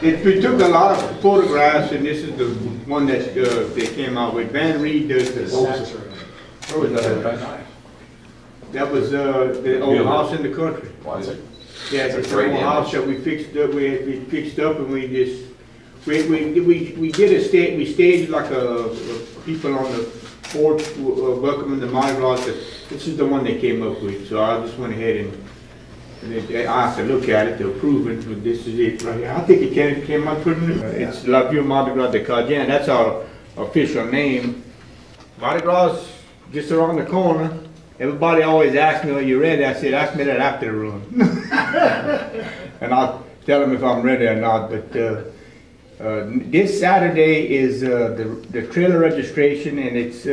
We took a lot of photographs, and this is the one that they came out with. Van Reed does this. Where was that? That was the old house in the country. Was it? Yeah, it's the old house that we fixed up. We fixed up, and we just we did a stage. We staged like people on the porch welcoming the Mardi Gras. This is the one they came up with. So I just went ahead and I have to look at it to approve it. But this is it right here. I think it came out pretty good. It's Vieux Mardi Gras de Cajuns. That's our official name. Mardi Gras just around the corner. Everybody always asks me, "Are you ready?" I said, "Ask me that after the run," and I'll tell them if I'm ready or not. But this Saturday is the trailer registration, and it's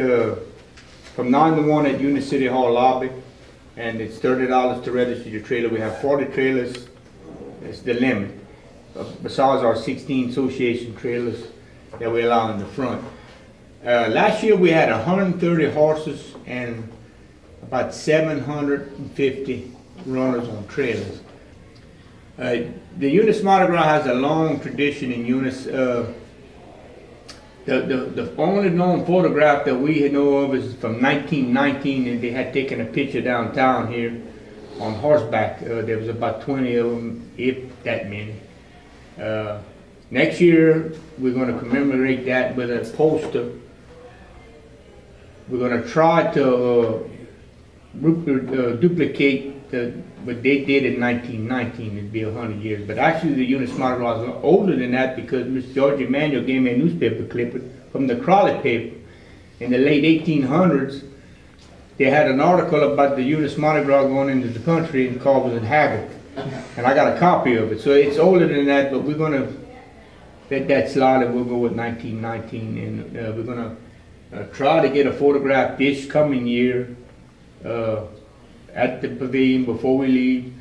from 9 to 1 at Eunice City Hall lobby, and it's $30 to register your trailer. We have 40 trailers. It's the limit. Besides our 16 association trailers that we allow in the front. Last year we had 130 horses and about 750 runners on trailers. The Eunice Mardi Gras has a long tradition in Eunice. The only known photograph that we know of is from 1919, and they had taken a picture downtown here on Horseback. There was about 20 of them, if that many. Next year we're going to commemorate that with a poster. We're going to try to duplicate what they did in 1919. It'd be 100 years, but actually the Eunice Mardi Gras is older than that because Miss George Emanuel gave me a newspaper clipping from the Crawley paper in the late 1800s. They had an article about the Eunice Mardi Gras going into the country and causing havoc, and I got a copy of it. So it's older than that, but we're going to let that slide and we'll go with 1919, and we're going to try to get a photograph this coming year at the pavilion before we leave.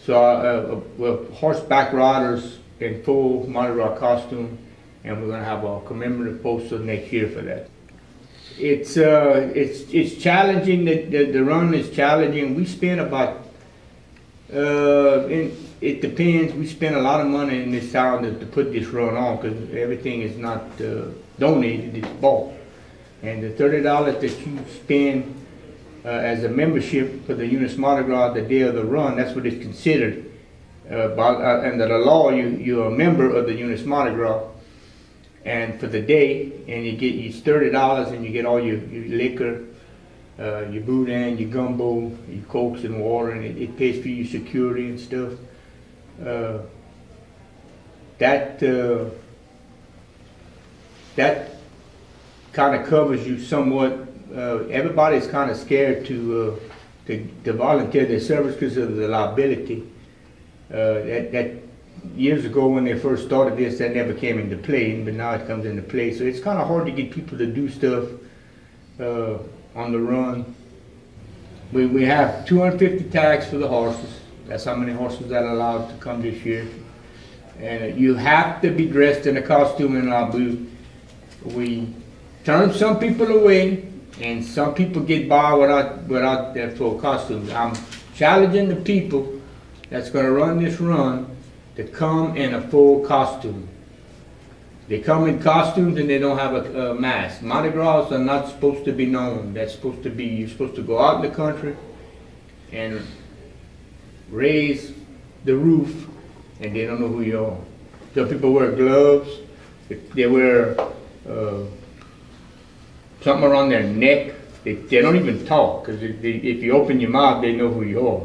So we're horseback riders in full Mardi Gras costume, and we're going to have a commemorative poster next year for that. It's challenging. The run is challenging. We spend about it depends. We spend a lot of money in this town to put this run on because everything is not donated. It's bought, and the $30 that you spend as a membership for the Eunice Mardi Gras the day of the run, that's what it's considered. Under the law, you're a member of the Eunice Mardi Gras, and for the day, and it's $30, and you get all your liquor, your boudin, your gumbo, your cokes and water, and it pays for your security and stuff. That kind of covers you somewhat. Everybody's kind of scared to volunteer their service because of the liability. That years ago when they first started this, that never came into play, but now it comes into play. So it's kind of hard to get people to do stuff on the run. We have 250 tags for the horses. That's how many horses that are allowed to come this year. And you have to be dressed in a costume in our booth. We turn some people away, and some people get by without their full costumes. I'm challenging the people that's going to run this run to come in a full costume. They come in costumes and they don't have a mask. Mardi Gras are not supposed to be known. That's supposed to be, you're supposed to go out in the country and raise the roof, and they don't know who you are. Some people wear gloves. They wear something around their neck. They don't even talk, because if you open your mouth, they know who you are.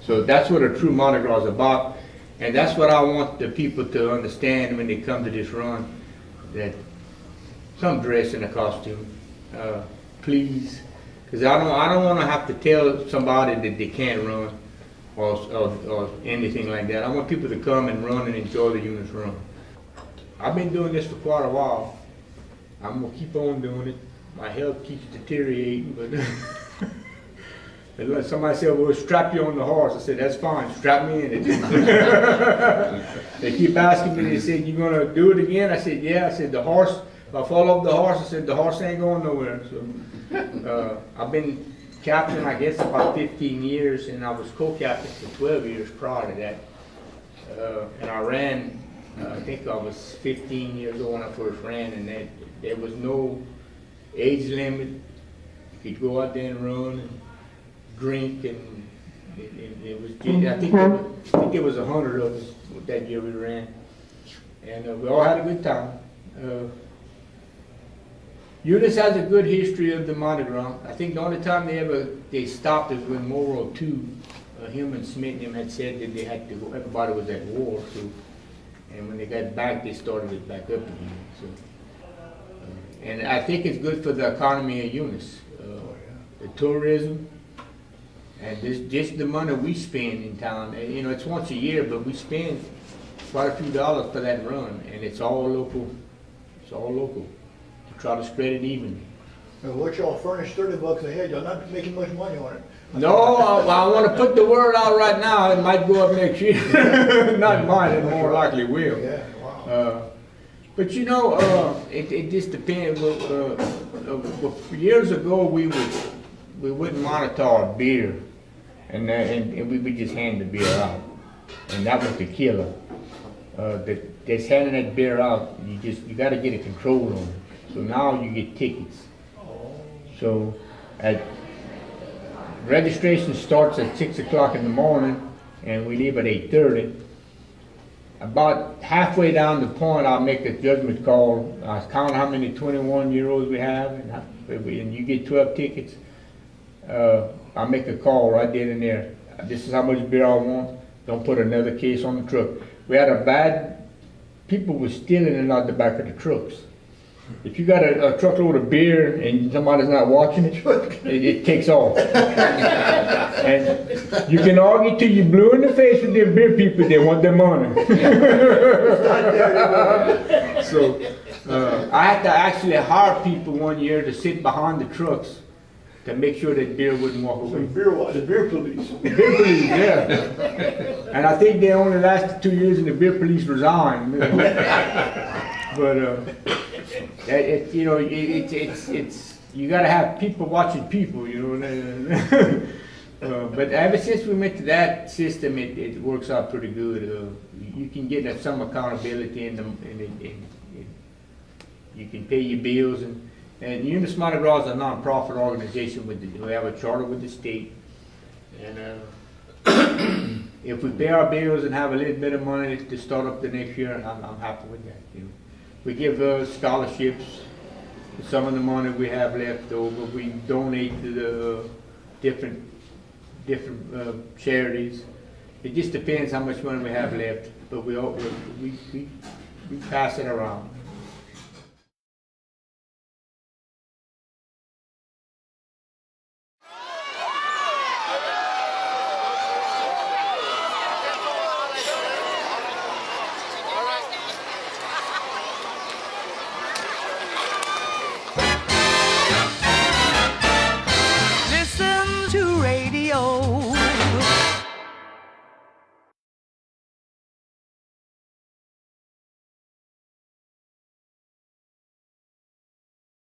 So that's what a true Mardi Gras is about, and that's what I want the people to understand when they come to this run, that come dressed in a costume, please, because I don't want to have to tell somebody that they can't run or anything like that. I want people to come and run and enjoy the Eunice run. I've been doing this for quite a while. I'm gonna keep on doing it. My health keeps deteriorating, but somebody said, "Well, strap you on the horse." I said, "That's fine, strap me in it." They keep asking me, they said, "You gonna do it again?" I said, "Yeah." I said, "The horse, if I fall off the horse," I said, "the horse ain't going nowhere." So I've been captain, I guess, about 15 years, and I was co-captain for 12 years prior to that. And I ran I think I was 15 years old when I first ran, and there was no age limit. You could go out there and run and drink, and it was. I think there was 100 of us that year we ran, and we all had a good time. Eunice has a good history of the Mardi Gras. I think the only time they stopped is when World War II. Him and Smith and him had said that they had to go. Everybody was at war, so. And when they got back, they started it back up again. So, and I think it's good for the economy of Eunice, the tourism, and just the money we spend in town. And, you know, it's once a year, but we spend quite a few dollars for that run, and it's all local. It's all local. To try to spread it evenly. And what y'all furnish $30 a head, y'all not making much money on it. No, I want to put the word out right now. It might go up next year. Not mine, it more likely will. Yeah, wow. But you know, it just depends. Years ago, we wouldn't monitor our beer, and we would just hand the beer out, and that was the killer. Just handing that beer out, you got to get a control on it. So now you get tickets. So registration starts at 6 o'clock in the morning, and we leave at 8:30. About halfway down the point, I'll make a judgment call. I'll count how many 21-year-olds we have, and you get 12 tickets. I'll make a call right then and there. This is how much beer I want. Don't put another case on the truck. We had people were stealing it out the back of the trucks. If you got a truckload of beer and somebody's not watching it, it takes off. And you can argue till you're blue in the face with them beer people, they want their money. So I had to actually hire people one year to sit behind the trucks to make sure that beer wouldn't walk away. The beer police. The beer police, yeah. And I think they only lasted 2 years and the beer police resigned. But you know, it's you got to have people watching people, you know. But ever since we went to that system, it works out pretty good. You can get some accountability and you can pay your bills, and Eunice Mardi Gras is a non-profit organization. We have a charter with the state, and if we pay our bills and have a little bit of money to start up the next year, I'm happy with that. You know. We give scholarships. Some of the money we have left over, we donate to the different charities. It just depends how much money we have left, but we pass it around. Listen to radio.